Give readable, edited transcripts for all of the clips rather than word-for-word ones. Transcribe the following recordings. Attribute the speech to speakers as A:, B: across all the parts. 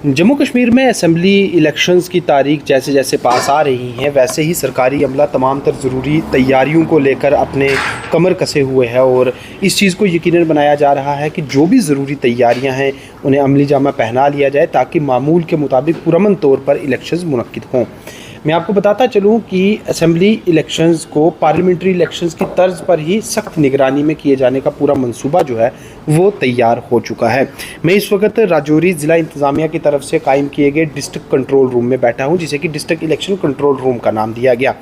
A: जम्मू कश्मीर में assembly elections की तारीख जैसे जैसे पास आ रही हैं वैसे ही सरकारी अमला तमाम तर ज़रूरी तैयारियों को लेकर अपने कमर कसे हुए है और इस चीज़ को यकीनन बनाया जा रहा है कि जो भी ज़रूरी तैयारियां हैं उन्हें अमली जामा पहना लिया जाए ताकि मामूल के मुताबिक पुरअमन तौर पर इलेक्शंस मुनक्किद हों। मैं आपको बताता चलूं कि असेंबली इलेक्शंस को पार्लियामेंट्री इलेक्शंस की तर्ज पर ही सख्त निगरानी में किए जाने का पूरा मंसूबा जो है वो तैयार हो चुका है। मैं इस वक्त राजौरी ज़िला इंतज़ामिया की तरफ से कायम किए गए डिस्ट्रिक्ट कंट्रोल रूम में बैठा हूं, जिसे कि डिस्ट्रिक्ट इलेक्शन कंट्रोल रूम का नाम दिया गया।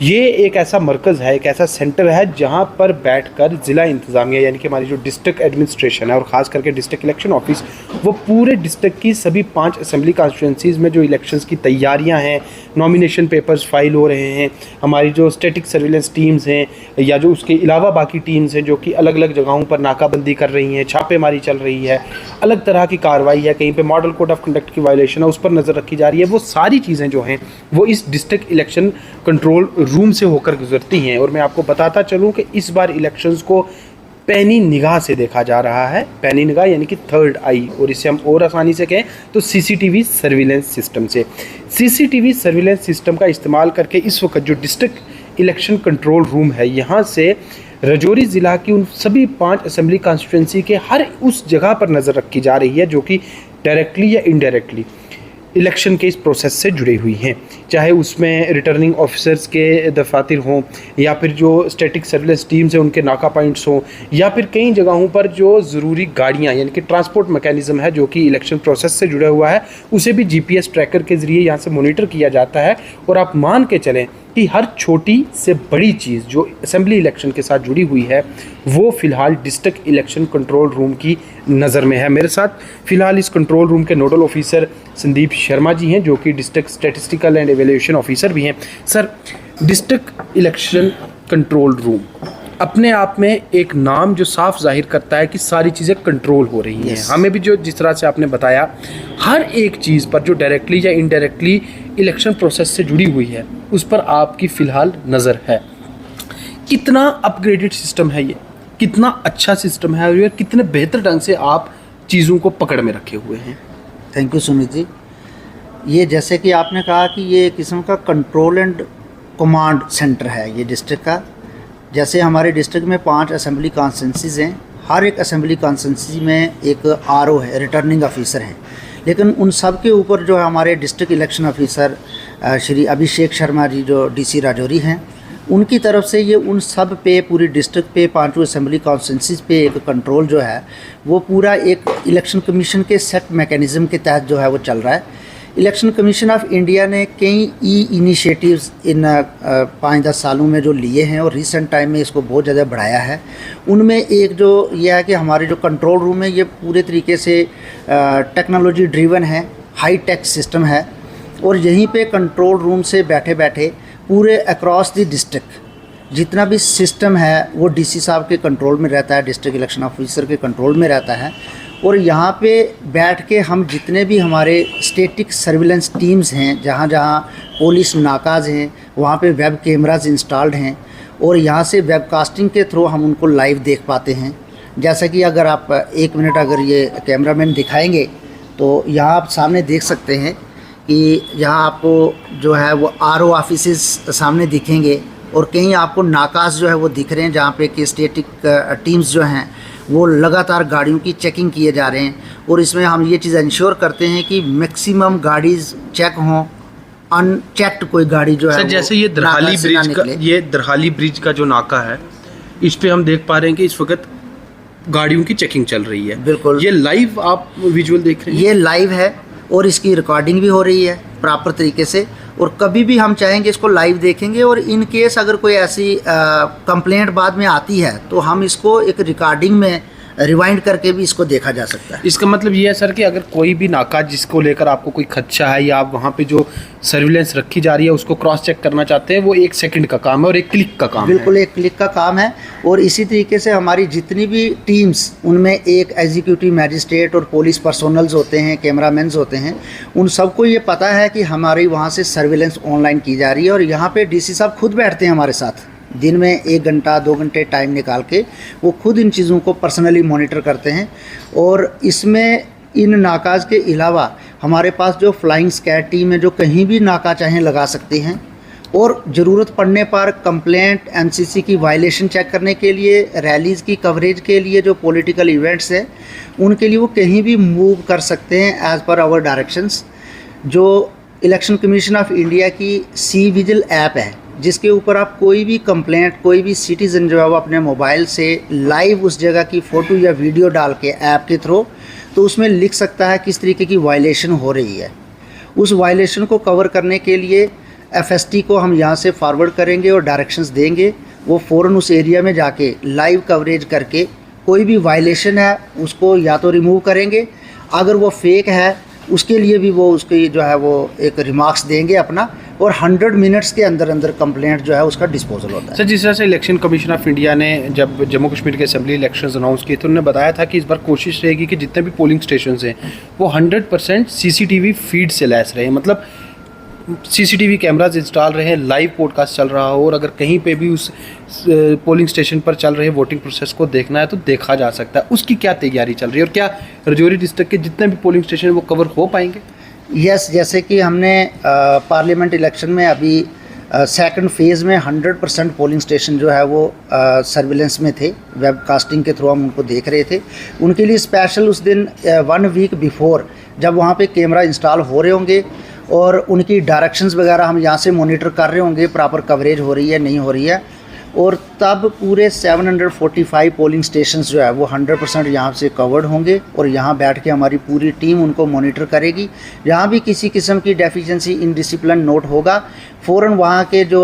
A: ये एक ऐसा मरकज़ है, एक ऐसा सेंटर है जहाँ पर बैठ कर ज़िला इंतज़ामिया यानी कि हमारी जो डिस्ट्रिक्ट एडमिनिस्ट्रेशन है और ख़ास करके डिस्ट्रिक्ट इलेक्शन ऑफिस वो पूरे डिस्ट्रिक्ट की सभी 5 असेंबली कॉन्स्टिट्यूंसीज़ में जो इलेक्शंस की तैयारियाँ हैं, नॉमिनेशन पेपर्स फाइल हो रहे हैं, हमारी जो स्टैटिक सर्विलेंस टीम्स हैं या जो उसके अलावा बाकी टीम्स हैं जो कि अलग अलग जगहों पर नाकाबंदी कर रही हैं, छापेमारी चल रही है, अलग तरह की कार्रवाई है, कहीं पे मॉडल कोड ऑफ कंडक्ट की वायलेशन है उस पर नज़र रखी जा रही है। वो सारी चीज़ें जो हैं वो इस डिस्ट्रिक्ट इलेक्शन कंट्रोल रूम से होकर गुजरती हैं। और मैं आपको बताता चलूँ कि इस बार इलेक्शंस को पैनी निगाह से देखा जा रहा है। पैनी निगाह यानी कि थर्ड आई, और इसे हम और आसानी से कहें तो सीसीटीवी सर्विलेंस सिस्टम से। सीसीटीवी सर्विलेंस सिस्टम का इस्तेमाल करके इस वक्त जो डिस्ट्रिक्ट इलेक्शन कंट्रोल रूम है यहाँ से राजौरी ज़िला की उन सभी 5 असेंबली कॉन्स्टिट्यूंसी के हर उस जगह पर नज़र रखी जा रही है जो कि डायरेक्टली या इनडायरेक्टली इलेक्शन के इस प्रोसेस से जुड़ी हुई हैं, चाहे उसमें रिटर्निंग ऑफिसर्स के दफातर हों या फिर जो स्टैटिक सर्विलेंस टीम्स हैं उनके नाका पॉइंट्स हों या फिर कई जगहों पर जो ज़रूरी गाड़ियां यानी कि ट्रांसपोर्ट मैकेनिज़्म है जो कि इलेक्शन प्रोसेस से जुड़ा हुआ है उसे भी जीपीएस ट्रैकर के ज़रिए यहाँ से मॉनिटर किया जाता है। और आप मान के चलें कि हर छोटी से बड़ी चीज़ जो असेंबली इलेक्शन के साथ जुड़ी हुई है वो फ़िलहाल डिस्ट्रिक्ट इलेक्शन कंट्रोल रूम की नज़र में है। मेरे साथ फ़िलहाल इस कंट्रोल रूम के नोडल ऑफिसर संदीप शर्मा जी हैं जो कि district statistical and evaluation officer भी हैं। Sir, district election control room अपने आप में एक नाम जो साफ जाहिर करता है कि सारी चीज़ें कंट्रोल हो रही हैं। हमें भी जो जिस तरह से आपने बताया हर एक चीज़ पर जो डायरेक्टली या इनडायरेक्टली इलेक्शन प्रोसेस से जुड़ी हुई है उस पर आपकी फ़िलहाल नज़र है। कितना अपग्रेडेड सिस्टम है ये, कितना अच्छा सिस्टम है और ये कितने बेहतर ढंग से आप चीज़ों को पकड़ में रखे हुए हैं।
B: Thank you Sumit ji. ये जैसे कि आपने कहा कि ये किस्म का कंट्रोल एंड कमांड सेंटर है ये डिस्ट्रिक्ट का। जैसे हमारे डिस्ट्रिक्ट में 5 असेंबली कॉन्स्टिट्यूंसीज़ हैं, हर एक असेंबली कॉन्स्टिट्यूंसी में एक आरओ है, रिटर्निंग ऑफिसर हैं, लेकिन उन सब के ऊपर जो है हमारे district election officer Shri Abhishek Sharma ji जो डीसी राजौरी हैं उनकी तरफ से ये उन सब पे पूरी डिस्ट्रिक्ट पे 5 असेंबली कॉन्स्टिट्यूंसीज़ पे एक कंट्रोल जो है वो पूरा एक इलेक्शन कमीशन के सेट मैकेनिज़्म के तहत जो है वो चल रहा है। इलेक्शन कमीशन ऑफ इंडिया ने कई इनिशिएटिव्स इन 5-10 सालों में जो लिए हैं और रिसेंट टाइम में इसको बहुत ज़्यादा बढ़ाया है। उनमें एक जो यह है कि हमारे जो कंट्रोल रूम है ये पूरे तरीके से टेक्नोलॉजी ड्रिवन है, हाई टेक सिस्टम है और यहीं पे कंट्रोल रूम से बैठे बैठे पूरे अक्रॉस द डिस्ट्रिक्ट जितना भी सिस्टम है वो डीसी साहब के कंट्रोल में रहता है, डिस्ट्रिक्ट इलेक्शन ऑफिसर के कंट्रोल में रहता है। और यहाँ पे बैठ के हम जितने भी हमारे स्टैटिक सर्विलेंस टीम्स हैं, जहाँ जहाँ पुलिस नाकाज हैं वहाँ पे वेब कैमराज इंस्टॉल्ड हैं और यहाँ से वेबकास्टिंग के थ्रू हम उनको लाइव देख पाते हैं। जैसा कि अगर आप 1 मिनट अगर ये कैमरामैन दिखाएंगे तो यहाँ आप सामने देख सकते हैं कि यहाँ आपको जो है वो आरओ ऑफिसेस सामने दिखेंगे और कहीं आपको नाकाज जो है वो दिख रहे हैं जहाँ पे कि स्टैटिक टीम्स जो हैं वो लगातार गाड़ियों की चेकिंग किए जा रहे हैं। और इसमें हम ये चीज़ इंश्योर करते हैं कि मैक्सिमम गाड़ीज़ चेक हों, अनचेक्ड कोई गाड़ी जो है
A: जैसे ये दरहाली ब्रिज का जो नाका है इस पे हम देख पा रहे हैं कि इस वक्त गाड़ियों की चेकिंग चल रही है।
B: बिल्कुल,
A: ये लाइव आप विजुअल देख रहे हैं,
B: ये लाइव है और इसकी रिकॉर्डिंग भी हो रही है प्रॉपर तरीके से और कभी भी हम चाहेंगे इसको लाइव देखेंगे। और इन केस अगर कोई ऐसी कंप्लेंट बाद में आती है तो हम इसको एक रिकॉर्डिंग में रिवाइंड करके भी इसको देखा जा सकता है।
A: इसका मतलब ये है सर कि अगर कोई भी नाका जिसको लेकर आपको कोई खदशा है या आप वहाँ पे जो सर्विलेंस रखी जा रही है उसको क्रॉस चेक करना चाहते हैं वो 1 सेकंड का काम है और 1 क्लिक का काम है।
B: बिल्कुल, 1 क्लिक का काम है। और इसी तरीके से हमारी जितनी भी टीम्स उनमें एक एग्जीक्यूटिव मैजिस्ट्रेट और पुलिस पर्सोनल्स होते हैं, कैमरामैन्स होते हैं, उन सबको ये पता है कि हमारी वहाँ से सर्विलेंस ऑनलाइन की जा रही है। और यहाँ पे डीसी साहब खुद बैठते हैं हमारे साथ, दिन में 1 घंटा 2 घंटे टाइम निकाल के वो खुद इन चीज़ों को पर्सनली मॉनिटर करते हैं। और इसमें इन नाकाज के अलावा हमारे पास जो फ्लाइंग स्क्वाड टीम है जो कहीं भी नाका चाहें लगा सकते हैं, और ज़रूरत पड़ने पर कंप्लेंट एमसीसी की वायलेशन चेक करने के लिए, रैलीज़ की कवरेज के लिए, जो पॉलिटिकल इवेंट्स हैं उनके लिए वो कहीं भी मूव कर सकते हैं एज़ पर आवर डायरेक्शंस। जो इलेक्शन कमीशन ऑफ इंडिया की सी विजिल ऐप है, जिसके ऊपर आप कोई भी कंप्लेंट, कोई भी सिटीज़न जो है वो अपने मोबाइल से लाइव उस जगह की फ़ोटो या वीडियो डाल के ऐप के थ्रू, तो उसमें लिख सकता है किस तरीके की वायलेशन हो रही है। उस वायलेशन को कवर करने के लिए एफएसटी को हम यहाँ से फॉरवर्ड करेंगे और डायरेक्शंस देंगे। वो फ़ौरन उस एरिया में जाके लाइव कवरेज करके कोई भी वायलेशन है उसको या तो रिमूव करेंगे, अगर वो फेक है उसके लिए भी वो उसकी जो है वो एक रिमार्क्स देंगे अपना, और 100 मिनट्स के अंदर अंदर कंप्लेंट जो है उसका डिस्पोजल होता है।
A: सर, जिस तरह से इलेक्शन कमीशन ऑफ इंडिया ने जब जम्मू कश्मीर के असेंबली इलेक्शंस अनाउंस किए तो उन्होंने बताया था कि इस बार कोशिश रहेगी कि जितने भी पोलिंग स्टेशन हैं वो 100% सीसीटीवी फीड से लैस रहे, मतलब सीसीटीवी कैमराज इंस्टॉल रहे, लाइव पॉडकास्ट चल रहा हो, और अगर कहीं पे भी उस पोलिंग स्टेशन पर चल रहे वोटिंग प्रोसेस को देखना है तो देखा जा सकता है। उसकी क्या तैयारी चल रही है और क्या राजौरी डिस्ट्रिक्ट के जितने भी पोलिंग स्टेशन वो कवर हो पाएंगे?
B: यस, जैसे कि हमने पार्लियामेंट इलेक्शन में अभी सेकंड फेज़ में 100% पोलिंग स्टेशन जो है वो सर्विलेंस में थे, वेबकास्टिंग के थ्रू हम उनको देख रहे थे। उनके लिए स्पेशल उस दिन 1 वीक बिफोर जब वहाँ पे कैमरा इंस्टॉल हो रहे होंगे और उनकी डायरेक्शंस वगैरह हम यहाँ से मॉनिटर कर रहे होंगे, प्रॉपर कवरेज हो रही है नहीं हो रही है, और तब पूरे 745 पोलिंग स्टेशंस जो है वो 100% यहाँ से कवर्ड होंगे, और यहाँ बैठ के हमारी पूरी टीम उनको मॉनिटर करेगी। जहाँ भी किसी किस्म की डेफिशिएंसी, इनडिसिप्लिन नोट होगा, फ़ौरन वहाँ के जो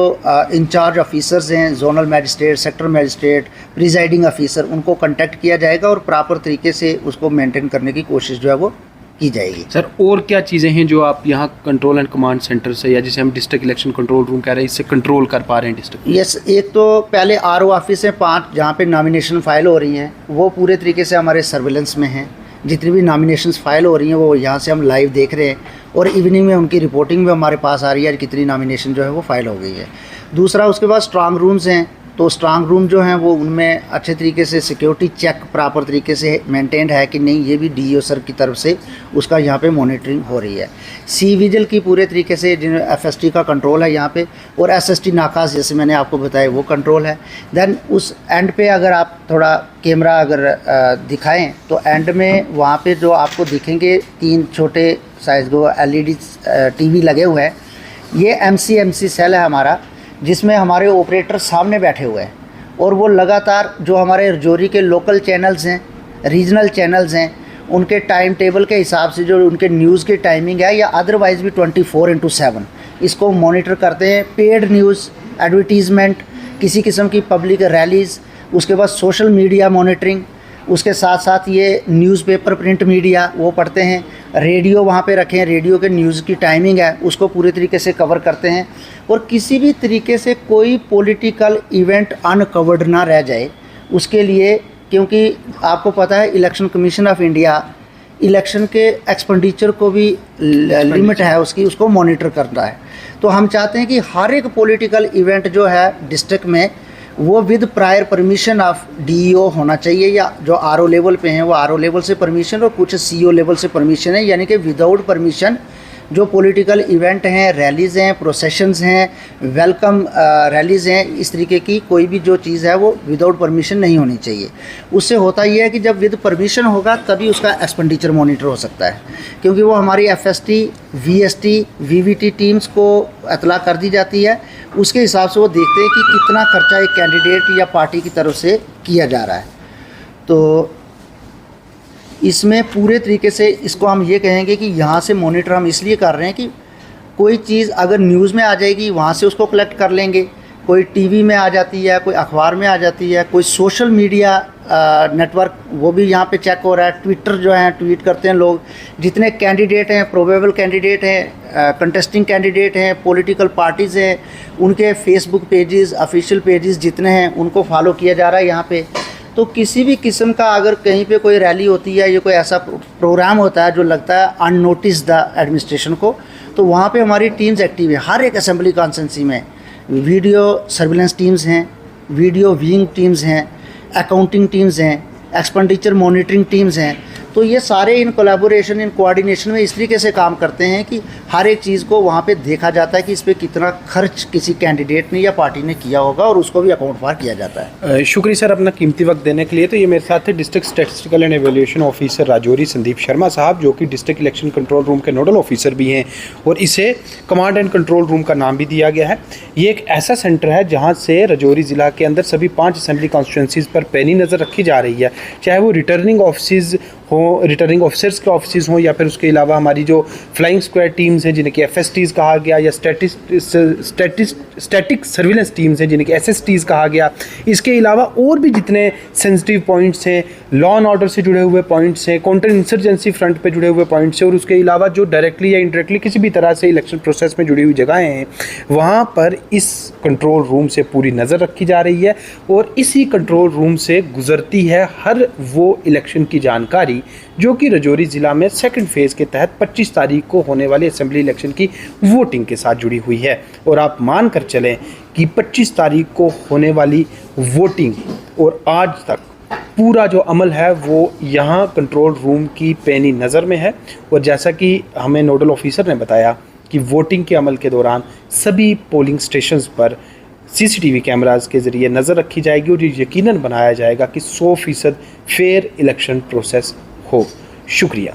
B: इंचार्ज ऑफिसर्स हैं, zonal magistrate, sector magistrate, presiding officer, उनको कांटेक्ट किया जाएगा और प्रॉपर तरीके से उसको मेंटेन करने की कोशिश जो है वो की जाएगी।
A: सर, और क्या चीज़ें हैं जो आप यहाँ कंट्रोल एंड कमांड सेंटर से, या जिसे हम डिस्ट्रिक्ट इलेक्शन कंट्रोल रूम कह रहे हैं, इससे कंट्रोल कर पा रहे हैं डिस्ट्रिक्ट?
B: यस, एक तो पहले आरओ ऑफिस है 5 जहाँ पे नॉमिनेशन फाइल हो रही हैं, वो पूरे तरीके से हमारे सर्विलेंस में हैं। जितनी भी नॉमिनेशंस फाइल हो रही हैं वो यहाँ से हम लाइव देख रहे हैं, और इवनिंग में उनकी रिपोर्टिंग भी हमारे पास आ रही है कितनी नॉमिनेशन जो है वो फाइल हो गई है। दूसरा, उसके बाद स्ट्रांग रूम्स हैं, तो स्ट्रांग रूम जो हैं वो उनमें अच्छे तरीके से सिक्योरिटी चेक प्रॉपर तरीके से मेंटेन्ड है कि नहीं, ये भी डीईओ सर की तरफ से उसका यहाँ पे मॉनिटरिंग हो रही है। सी विजिल की पूरे तरीके से एफएसटी का कंट्रोल है यहाँ पे, और एसएसटी नाकास जैसे मैंने आपको बताया वो कंट्रोल है। देन उस एंड पे अगर आप थोड़ा कैमरा अगर दिखाएं तो एंड में वहाँ पे जो आपको दिखेंगे 3 छोटे साइज़ को LED TV लगे हुए हैं। ये एमसी सेल है हमारा, जिसमें हमारे ऑपरेटर सामने बैठे हुए हैं, और वो लगातार जो हमारे राजौरी के लोकल चैनल्स हैं, रीजनल चैनल्स हैं, उनके टाइम टेबल के हिसाब से जो उनके न्यूज़ की टाइमिंग है या अदरवाइज़ भी 24/7 इसको मॉनिटर करते हैं। पेड न्यूज़, एडवर्टीज़मेंट, किसी किस्म की पब्लिक रैलीज़, उसके बाद सोशल मीडिया मॉनिटरिंग, उसके साथ साथ ये न्यूज़पेपर, प्रिंट मीडिया वो पढ़ते हैं। रेडियो वहाँ पे रखें, रेडियो के न्यूज़ की टाइमिंग है उसको पूरे तरीके से कवर करते हैं, और किसी भी तरीके से कोई पॉलिटिकल इवेंट अनकवर्ड ना रह जाए उसके लिए, क्योंकि आपको पता है election commission of India election के एक्सपेंडिचर को भी लिमिट है उसकी, उसको मॉनिटर करता है। तो हम चाहते हैं कि हर एक पॉलिटिकल इवेंट जो है डिस्ट्रिक्ट में वो with prior permission of DEO होना चाहिए, या जो आरओ लेवल पे हैं वो आरओ लेवल से परमिशन, और कुछ सीओ लेवल से परमिशन है, यानी कि विदाउट परमिशन जो पॉलिटिकल इवेंट हैं, रैलीज़ हैं, प्रोसेशंस हैं, वेलकम रैलीज़ हैं, इस तरीके की कोई भी जो चीज़ है वो विदाउट परमिशन नहीं होनी चाहिए। उससे होता ये है कि जब विद परमिशन होगा तभी उसका एक्सपेंडिचर मॉनिटर हो सकता है, क्योंकि वो हमारी एफएसटी, वीएसटी, वीवीटी टीम्स को इतला कर दी जाती है, उसके हिसाब से वो देखते हैं कि कितना खर्चा एक कैंडिडेट या पार्टी की तरफ से किया जा रहा है। तो इसमें पूरे तरीके से इसको हम ये कहेंगे कि यहाँ से मॉनिटर हम इसलिए कर रहे हैं कि कोई चीज़ अगर न्यूज़ में आ जाएगी वहाँ से उसको कलेक्ट कर लेंगे, कोई टीवी में आ जाती है, कोई अखबार में आ जाती है, कोई सोशल मीडिया नेटवर्क वो भी यहाँ पे चेक हो रहा है। ट्विटर जो है ट्वीट करते हैं लोग, जितने कैंडिडेट हैं, प्रोबेबल कैंडिडेट हैं, कंटेस्टिंग कैंडिडेट हैं, पॉलिटिकल पार्टीज़ हैं, उनके फेसबुक पेजेस, ऑफिशियल पेजेस जितने हैं उनको फॉलो किया जा रहा है यहाँ पे। तो किसी भी किस्म का अगर कहीं पे कोई रैली होती है या कोई ऐसा प्रोग्राम होता है जो लगता है अननोटिस द एडमिनिस्ट्रेशन को, तो वहाँ पे हमारी टीम्स एक्टिव है। हर एक असेंबली कॉन्स्टिट्यूंसी में वीडियो सर्विलेंस टीम्स हैं, वीडियो व्यूइंग टीम्स हैं, अकाउंटिंग टीम्स हैं, एक्सपेंडिचर मॉनिटरिंग टीम्स हैं। तो ये सारे इन कोलैबोरेशन इन कोऑर्डिनेशन में इस तरीके से काम करते हैं कि हर एक चीज़ को वहाँ पे देखा जाता है कि इस पर कितना खर्च किसी कैंडिडेट ने या पार्टी ने किया होगा और उसको भी अकाउंट फॉर किया जाता है।
A: शुक्रिया सर अपना कीमती वक्त देने के लिए। तो ये मेरे साथ थे district statistical and evaluation officer Rajouri Sandeep Sharma साहब, जो कि डिस्ट्रिक्ट इलेक्शन कंट्रोल रूम के नोडल ऑफिसर भी हैं और इसे कमांड एंड कंट्रोल रूम का नाम भी दिया गया है। ये एक ऐसा सेंटर है जहाँ से राजौरी ज़िला के अंदर सभी 5 असेंबली कॉन्स्टिट्यूंसीज़ पर पैनी नज़र रखी जा रही है, चाहे वो रिटर्निंग ऑफिस हो, रिटर्निंग ऑफिसर्स के ऑफिस हों, या फिर उसके अलावा हमारी जो फ्लाइंग स्क्वाड टीम्स हैं जिन्हें कि FSTs कहा गया, या स्टैटिक सर्विलेंस टीम्स हैं जिन्हें कि SSTs कहा गया। इसके अलावा और भी जितने सेंसिटिव पॉइंट्स हैं, लॉ एंड ऑर्डर से जुड़े हुए पॉइंट्स हैं, काउंटर इंसर्जेंसी फ्रंट पे जुड़े हुए पॉइंट्स हैं, और उसके अलावा जो डायरेक्टली या इनडायरेक्टली किसी भी तरह से इलेक्शन प्रोसेस में जुड़ी हुई जगहें हैं, वहाँ पर इस कंट्रोल रूम से पूरी नज़र रखी जा रही है। और इसी कंट्रोल रूम से गुजरती है हर वो इलेक्शन की जानकारी जो कि राजौरी ज़िला में सेकंड फेज़ के तहत 25 तारीख को होने वाले असेंबली इलेक्शन की वोटिंग के साथ जुड़ी हुई है। और आप मान कर चलें कि 25 तारीख को होने वाली वोटिंग और आज तक पूरा जो अमल है वो यहाँ कंट्रोल रूम की पैनी नज़र में है। और जैसा कि हमें नोडल ऑफिसर ने बताया कि वोटिंग के अमल के दौरान सभी पोलिंग स्टेशंस पर CCTV कैमरास के ज़रिए नज़र रखी जाएगी और ये यकीनन बनाया जाएगा कि 100% फेयर इलेक्शन प्रोसेस हो। शुक्रिया।